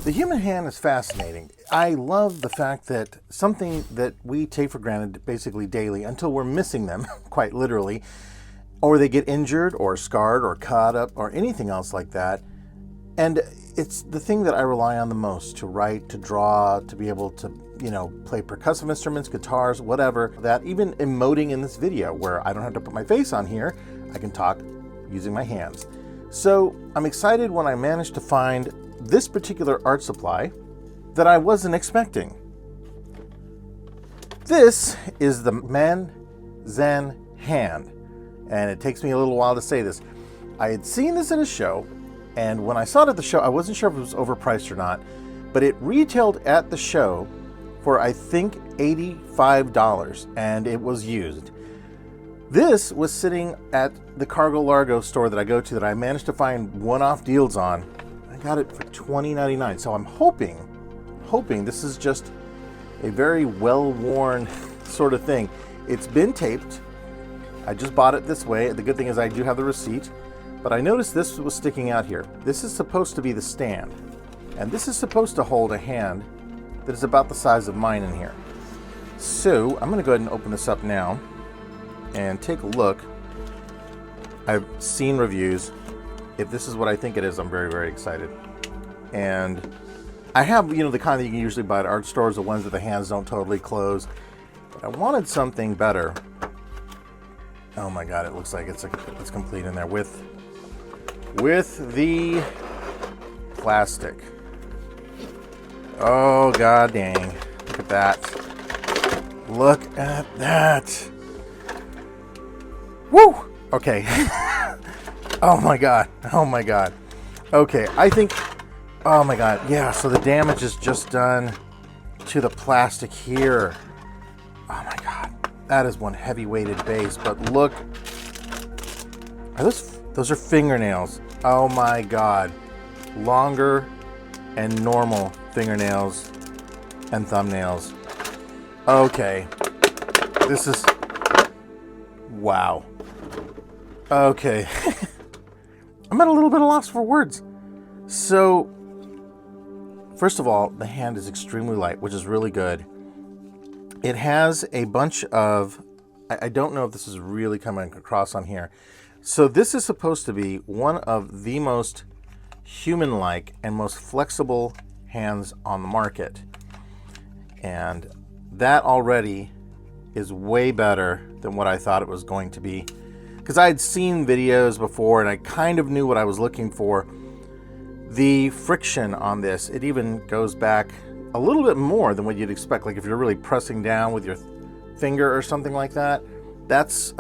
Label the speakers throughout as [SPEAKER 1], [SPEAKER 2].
[SPEAKER 1] The human hand is fascinating. I love the fact that something that we take for granted basically daily until we're missing them, quite literally, or they get injured or scarred or cut up or anything else like that. And it's the thing that I rely on the most to write, to draw, to be able to, play percussive instruments, guitars, whatever. That even emoting in this video where I don't have to put my face on here, I can talk using my hands. So I'm excited when I managed to find this particular art supply that I wasn't expecting. This is the Manxan hand, and it takes me a little while to say this. I had seen this at a show, and when I saw it at the show, I wasn't sure if it was overpriced or not, but it retailed at the show for, I think, $85, and it was used. This was sitting at the Cargo Largo store that I go to that I managed to find one-off deals on. I got it for $20.99, so I'm hoping this is just a very well-worn sort of thing. It's been taped. I just bought it this way. The good thing is I do have the receipt, but I noticed this was sticking out here. This is supposed to be the stand, and this is supposed to hold a hand that is about the size of mine in here. So I'm going to go ahead and open this up now and take a look. I've seen reviews. If this is what I think it is, I'm very, very excited. And I have, the kind that you can usually buy at art stores, the ones that the hands don't totally close. But I wanted something better. Oh my God, it looks like it's complete in there with the plastic. Oh God dang. Look at that. Look at that. Woo! Okay. Oh my God. Oh my God. Okay, I think, oh my God. Yeah, so the damage is just done to the plastic here. Oh my God. That is one heavy-weighted base, but look. Those are fingernails. Oh my God. Longer and normal fingernails and thumbnails. Okay. This is, wow. Okay. I'm at a little bit of loss for words. So, first of all, the hand is extremely light, which is really good. It has a bunch of, I don't know if this is really coming across on here. So this is supposed to be one of the most human-like and most flexible hands on the market. And that already is way better than what I thought it was going to be. Because I had seen videos before and I kind of knew what I was looking for. The friction on this, it even goes back a little bit more than what you'd expect. Like if you're really pressing down with your finger or something like that, that's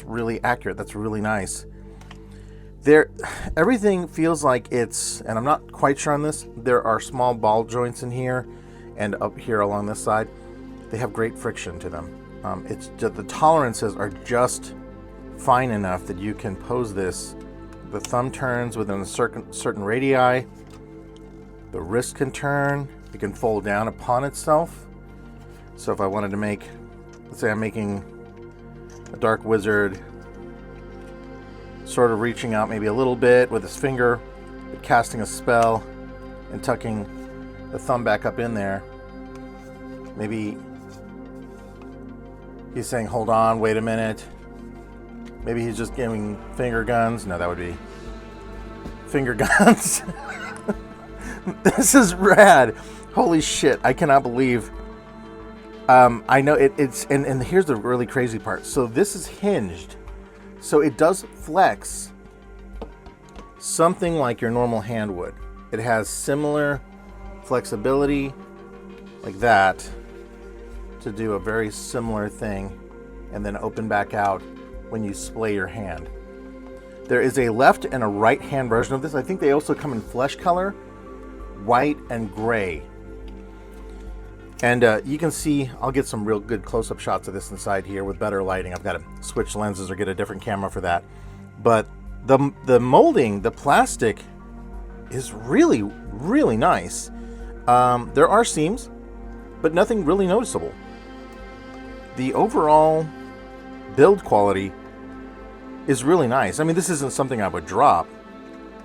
[SPEAKER 1] really accurate. That's really nice. Everything feels like it's, and I'm not quite sure on this, there are small ball joints in here and up here along this side. They have great friction to them. It's just, the tolerances are just fine enough that you can pose this. The thumb turns within a certain radii. The wrist can turn. It can fold down upon itself. So if I wanted to make, let's say I'm making a dark wizard, sort of reaching out maybe a little bit with his finger, but casting a spell and tucking the thumb back up in there. Maybe he's saying, hold on, wait a minute. Maybe he's just giving finger guns. No, that would be finger guns. This is rad. Holy shit, I cannot believe. I know it's, and here's the really crazy part. So this is hinged. So it does flex something like your normal hand would. It has similar flexibility like that to do a very similar thing and then open back out when you splay your hand. There is a left and a right hand version of this. I think they also come in flesh color, white and gray. And you can see, I'll get some real good close-up shots of this inside here with better lighting. I've got to switch lenses or get a different camera for that. But the molding, the plastic, is really, really nice. There are seams, but nothing really noticeable. The overall build quality is really nice. I mean, this isn't something I would drop,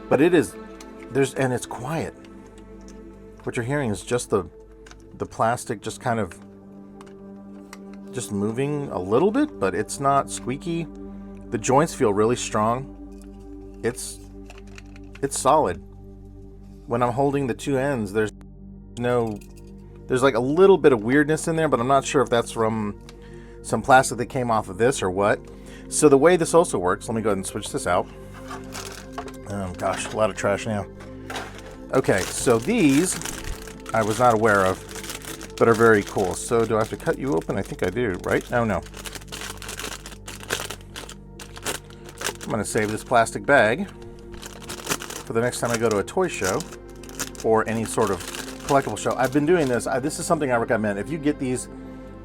[SPEAKER 1] but it is, and it's quiet. what you're hearing is just the plastic just kind of just moving a little bit, but it's not squeaky. The joints feel really strong. It's solid. When I'm holding the two ends, there's like a little bit of weirdness in there, but I'm not sure if that's from some plastic that came off of this or what. So the way this also works, let me go ahead and switch this out. Gosh, a lot of trash now. Okay, so these I was not aware of, but are very cool. So do I have to cut you open? I think I do, right? Oh, no. I'm going to save this plastic bag for the next time I go to a toy show or any sort of collectible show. I've been doing this. This is something I recommend. If you get these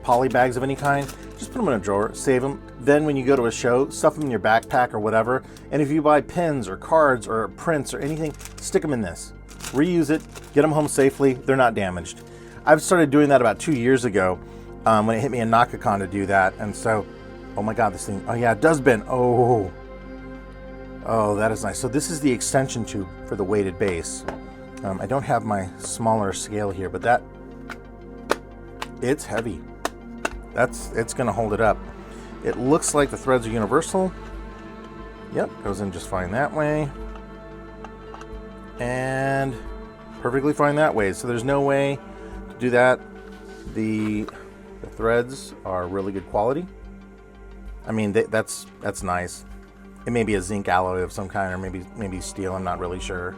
[SPEAKER 1] poly bags of any kind, just put them in a drawer, save them. Then when you go to a show, stuff them in your backpack or whatever. And if you buy pins or cards or prints or anything, stick them in this. Reuse it, get them home safely. They're not damaged. I've started doing that about 2 years ago when it hit me in Nakakon to do that. And so, oh my God, this thing, oh yeah, it does bend. Oh, that is nice. So this is the extension tube for the weighted base. I don't have my smaller scale here, but it's heavy. It's gonna hold it up. It looks like the threads are universal. Yep, goes in just fine that way. And perfectly fine that way. So there's no way to do that. The threads are really good quality. I mean, that's nice. It may be a zinc alloy of some kind, or maybe steel. I'm not really sure.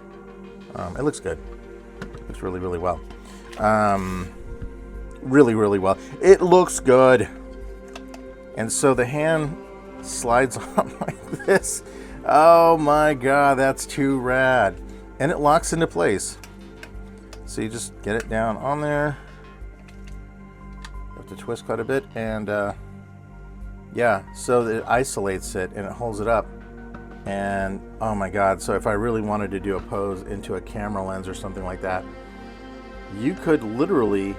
[SPEAKER 1] It looks good. It looks really, really well. Really, really well. It looks good. And so the hand slides on like this. Oh my God, that's too rad. And it locks into place. So you just get it down on there. You have to twist quite a bit, and yeah, so it isolates it and it holds it up. And oh my God, so if I really wanted to do a pose into a camera lens or something like that, you could literally,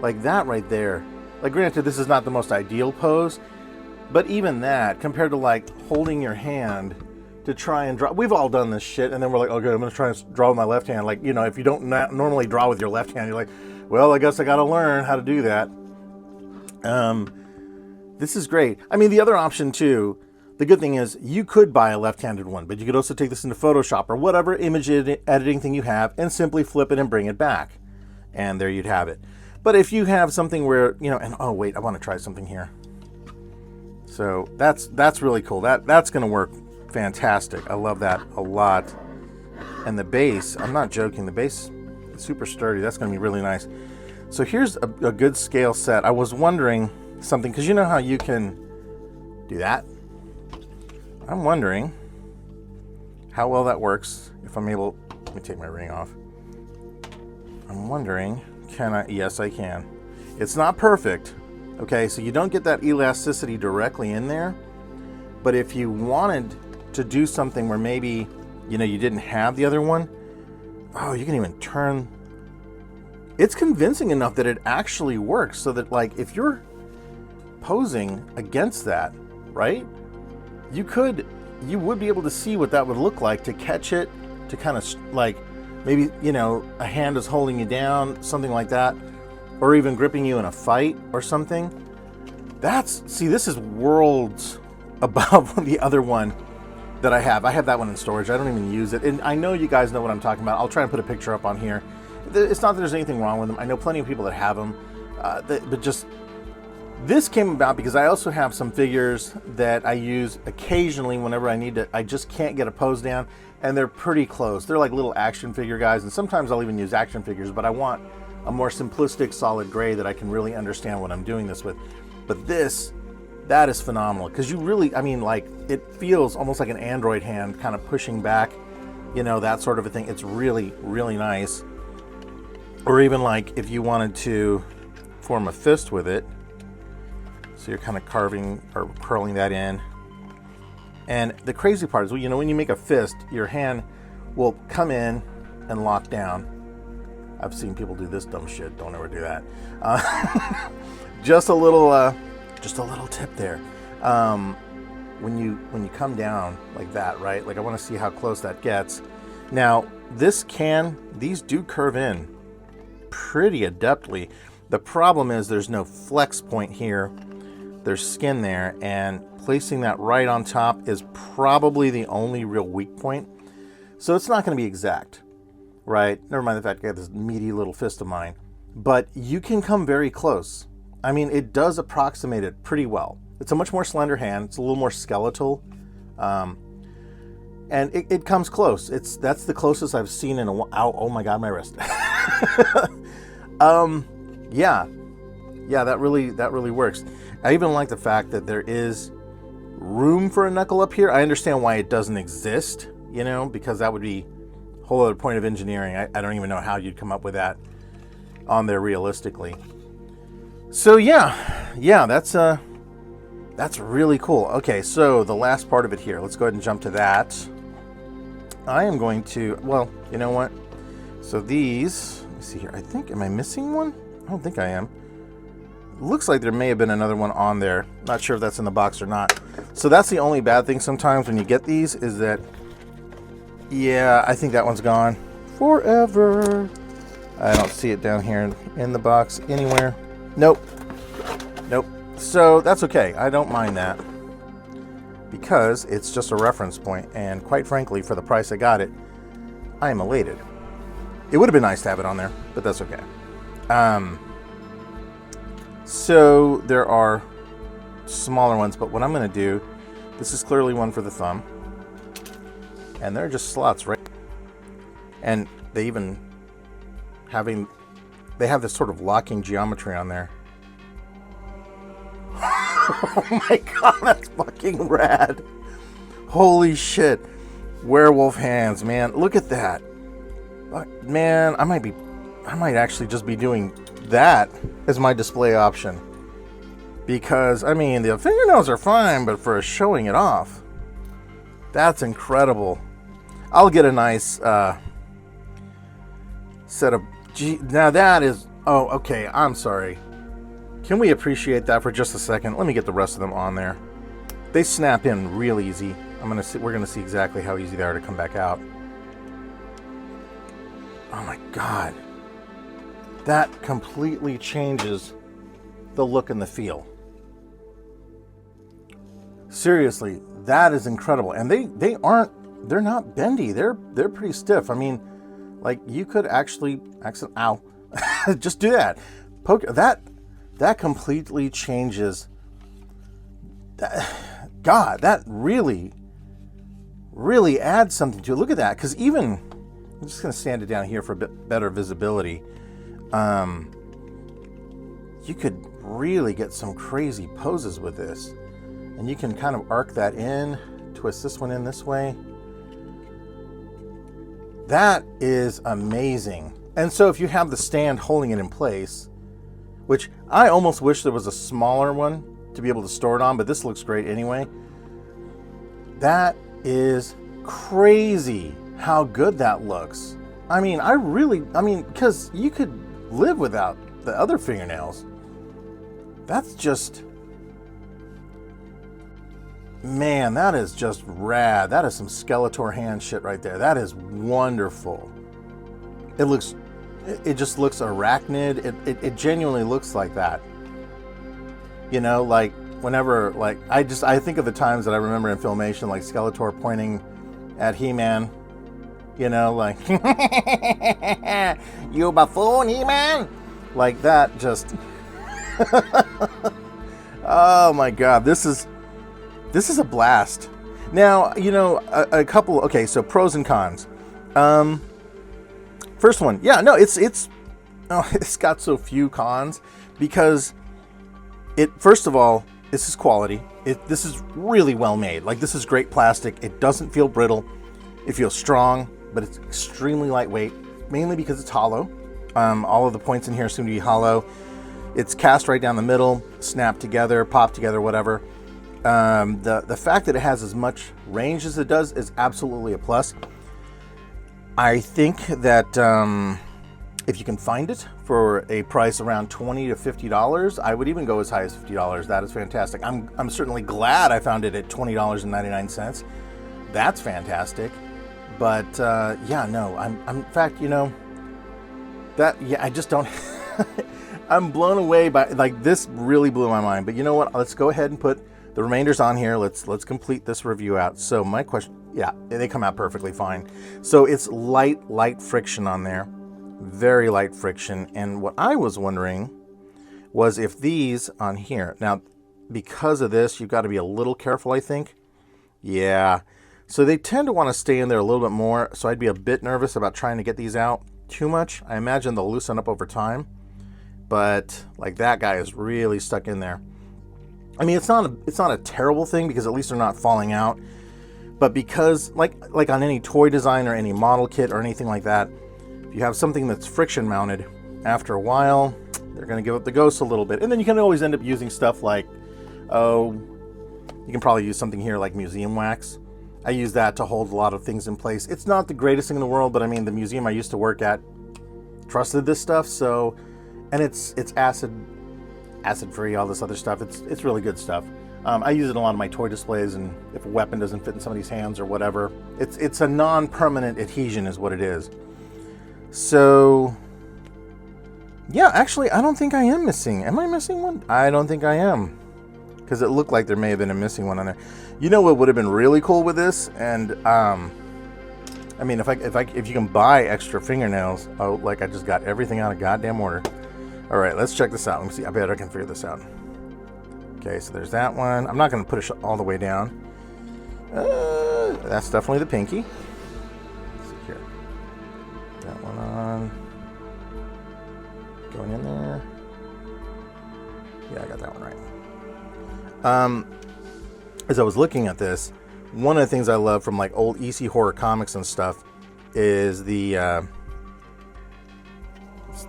[SPEAKER 1] like that right there. Like, granted, this is not the most ideal pose, but even that, compared to like holding your hand to try and draw, we've all done this shit, and then we're like, okay, I'm gonna try and draw with my left hand. Like, you know, if you don't normally draw with your left hand, you're like, well, I guess I gotta learn how to do that. This is great. I mean, the other option too, the good thing is you could buy a left-handed one, but you could also take this into Photoshop or whatever image editing thing you have and simply flip it and bring it back. And there you'd have it. But if you have something where, you know, and oh wait, I want to try something here. So that's really cool. That's going to work fantastic. I love that a lot. And the base, I'm not joking, the base is super sturdy. That's going to be really nice. So here's a good scale set. I was wondering something, because you know how you can do that? I'm wondering how well that works. If I'm able, let me take my ring off. I'm wondering, can I? Yes, I can. It's not perfect. Okay, so you don't get that elasticity directly in there. But if you wanted to do something where maybe, you know, you didn't have the other one, oh, you can even turn. It's convincing enough that it actually works, so that like if you're posing against that, right? You would be able to see what that would look like, to catch it, to kind of like maybe, you know, a hand is holding you down, something like that, or even gripping you in a fight or something. See, this is worlds above the other one that I have. I have that one in storage. I don't even use it. And I know you guys know what I'm talking about. I'll try and put a picture up on here. It's not that there's anything wrong with them. I know plenty of people that have them, but just this came about because I also have some figures that I use occasionally whenever I need to. I just can't get a pose down, and they're pretty close. They're like little action figure guys, and sometimes I'll even use action figures, but I want a more simplistic solid gray that I can really understand what I'm doing this with. But that is phenomenal, because you really, I mean, like, it feels almost like an Android hand kind of pushing back, you know, that sort of a thing. It's really, really nice. Or even like if you wanted to form a fist with it, so you're kind of carving or curling that in. And the crazy part is, you know, when you make a fist, your hand will come in and lock down. I've seen people do this dumb shit. Don't ever do that. Just a little tip there. When you come down like that, right? Like, I want to see how close that gets. Now, these do curve in pretty adeptly. The problem is there's no flex point here. There's skin there, and placing that right on top is probably the only real weak point. So it's not going to be exact, right? Never mind the fact I got this meaty little fist of mine. But you can come very close. I mean, it does approximate it pretty well. It's a much more slender hand. It's a little more skeletal. And it comes close. That's the closest I've seen in a while. Ow, oh my God, my wrist. Yeah, that really works. I even like the fact that there is room for a knuckle up here. I understand why it doesn't exist, because that would be a whole other point of engineering. I don't even know how you'd come up with that on there realistically. So yeah, that's really cool. Okay, so the last part of it here. Let's go ahead and jump to that. I am going to, well, you know what? So these, let me see here. Am I missing one? I don't think I am. Looks like there may have been another one on there. Not sure if that's in the box or not. So that's the only bad thing sometimes when you get these is that, yeah, I think that one's gone forever. I don't see it down here in the box anywhere. Nope. So that's okay. I don't mind that because it's just a reference point, and quite frankly, for the price I got it, I am elated. It would have been nice to have it on there, but that's okay. So there are smaller ones, but what I'm going to do, this is clearly one for the thumb, and they're just slots, right? And they even they have this sort of locking geometry on there. Oh my God, that's fucking rad. Holy shit. Werewolf hands, man. Look at that. Man, I might actually just be doing that as my display option. Because, I mean, the fingernails are fine, but for showing it off, that's incredible. I'll get a nice set of... Now that is... Oh, okay, I'm sorry. Can we appreciate that for just a second? Let me get the rest of them on there. They snap in real easy. We're gonna see exactly how easy they are to come back out. Oh my God. That completely changes the look and the feel. Seriously, that is incredible. And they're not bendy. They're pretty stiff. I mean, like you could actually ow. Just do that. Poke that completely changes. God, that really adds something to it. Look at that, because I'm just going to stand it down here for a bit better visibility. You could really get some crazy poses with this, and you can kind of arc that in, twist this one in this way. That is amazing. And so if you have the stand holding it in place, which I almost wish there was a smaller one to be able to store it on, but this looks great anyway. That is crazy how good that looks. I mean, because you could live without the other fingernails. That's just, man, that is just rad. That is some Skeletor hand shit right there. That is wonderful. It just looks arachnid. It genuinely looks like that. Like whenever, like, I think of the times that I remember in Filmation, like Skeletor pointing at He-Man, like, you buffoon, He-Man! Like that just, oh my God, this is a blast. Now, a couple, okay, so pros and cons. First one, yeah, no, it's got so few cons because first of all, this is quality. This is really well made. Like, this is great plastic. It doesn't feel brittle. It feels strong, but it's extremely lightweight, mainly because it's hollow. All of the points in here seem to be hollow. It's cast right down the middle, snapped together, popped together, whatever. The fact that it has as much range as it does is absolutely a plus. I think that if you can find it for a price around $20 to $50, I would even go as high as $50. That is fantastic. I'm certainly glad I found it at $20.99. That's fantastic. But yeah, no, I'm in fact, you know, I just don't. I'm blown away by, like, this really blew my mind. But you know what? Let's go ahead and put the remainders on here. Let's complete this review out. So my question, yeah, they come out perfectly fine. So it's light friction on there, very light friction. And what I was wondering was if these on here, now because of this, you've got to be a little careful, I think. Yeah. So they tend to want to stay in there a little bit more. So I'd be a bit nervous about trying to get these out too much. I imagine they'll loosen up over time. But like that guy is really stuck in there. I mean, it's not a terrible thing because at least they're not falling out. But because like on any toy design or any model kit or anything like that, if you have something that's friction mounted, after a while, they're going to give up the ghost a little bit. And then you can always end up using stuff like, oh, you can probably use something here like museum wax. I use that to hold a lot of things in place. It's not the greatest thing in the world, but I mean, the museum I used to work at trusted this stuff. So, and it's acid free, all this other stuff. It's really good stuff. I use it in a lot of my toy displays, and if a weapon doesn't fit in somebody's hands or whatever, it's a non-permanent adhesion is what it is. So, yeah, actually, I don't think I am missing. Am I missing one? I don't think I am, because it looked like there may have been a missing one on there. You know what would have been really cool with this? And I mean, if you can buy extra fingernails, oh, like I just got everything out of goddamn order. All right, let's check this out. Let me see. I bet I can figure this out. Okay, so there's that one. I'm not going to push it all the way down. That's definitely the pinky. Let's see here. That one on. Going in there. Yeah, I got that one right. As I was looking at this, one of the things I love from like old EC horror comics and stuff is the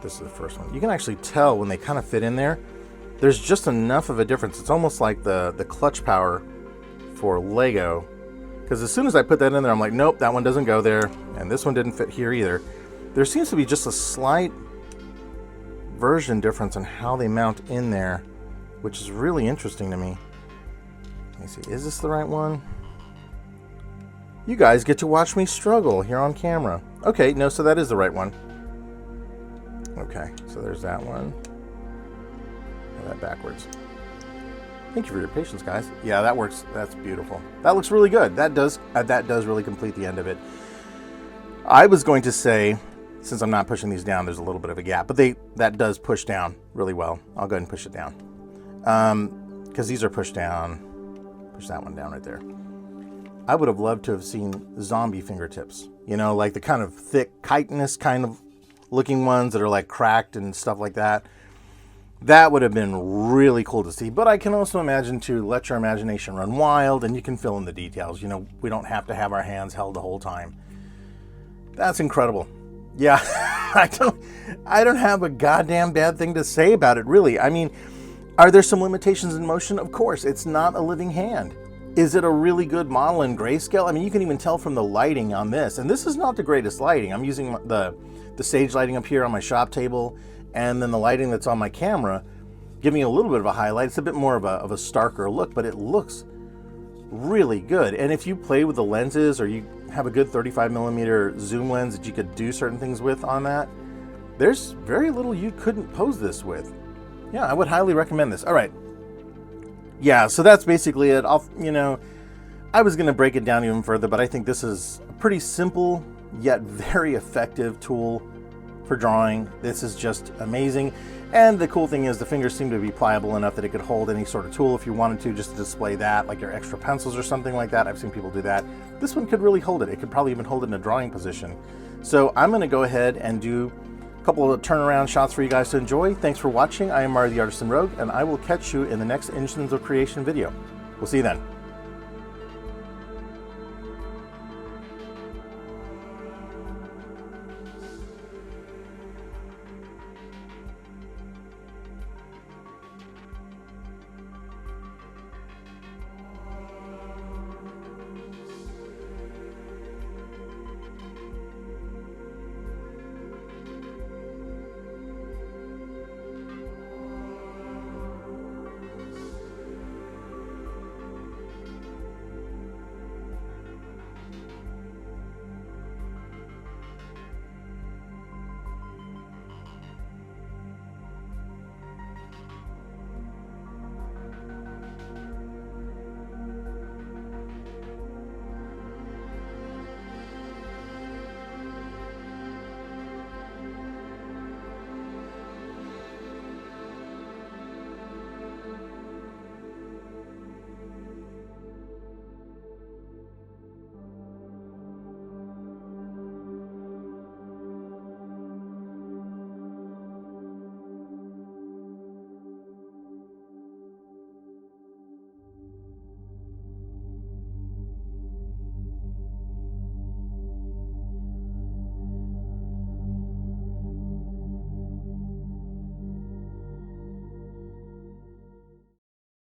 [SPEAKER 1] this is the first one. You can actually tell when they kind of fit in there. There's just enough of a difference. It's almost like the clutch power for Lego, because as soon as I put that in there, I'm like, nope, that one doesn't go there, and this one didn't fit here either. There seems to be just a slight version difference in how they mount in there, which is really interesting to me. Let me see, is this the right one? You guys get to watch me struggle here on camera. Okay, no, so that is the right one. Okay, so there's that one. Put that backwards. Thank you for your patience, guys. Yeah, that works. That's beautiful. That looks really good. That does really complete the end of it. I was going to say, since I'm not pushing these down, there's a little bit of a gap, but that does push down really well. I'll go ahead and push it down. Because these are pushed down. Push that one down right there. I would have loved to have seen zombie fingertips. You know, like the kind of thick chitinous kind of looking ones that are like cracked and stuff like that. That would have been really cool to see. But I can also imagine to let your imagination run wild and you can fill in the details. You know, we don't have to have our hands held the whole time. That's incredible. Yeah, I don't have a goddamn bad thing to say about it, really. I mean, are there some limitations in motion? Of course, it's not a living hand. Is it a really good model in grayscale? I mean, you can even tell from the lighting on this. And this is not the greatest lighting. I'm using the stage lighting up here on my shop table, and then the lighting that's on my camera, giving a little bit of a highlight. It's a bit more of a starker look, but it looks really good. And if you play with the lenses, or you have a good 35mm zoom lens that you could do certain things with on that, there's very little you couldn't pose this with. Yeah, I would highly recommend this. All right. Yeah, so that's basically it. I was going to break it down even further, but I think this is a pretty simple yet very effective tool for drawing. This is just amazing. And the cool thing is the fingers seem to be pliable enough that it could hold any sort of tool if you wanted to, just to display that, like your extra pencils or something like that. I've seen people do that. This one could really hold it. It could probably even hold it in a drawing position. So I'm going to go ahead and do a couple of turnaround shots for you guys to enjoy. Thanks for watching. I am Mario the Artisan Rogue, and I will catch you in the next Instance of Creation video. We'll see you then.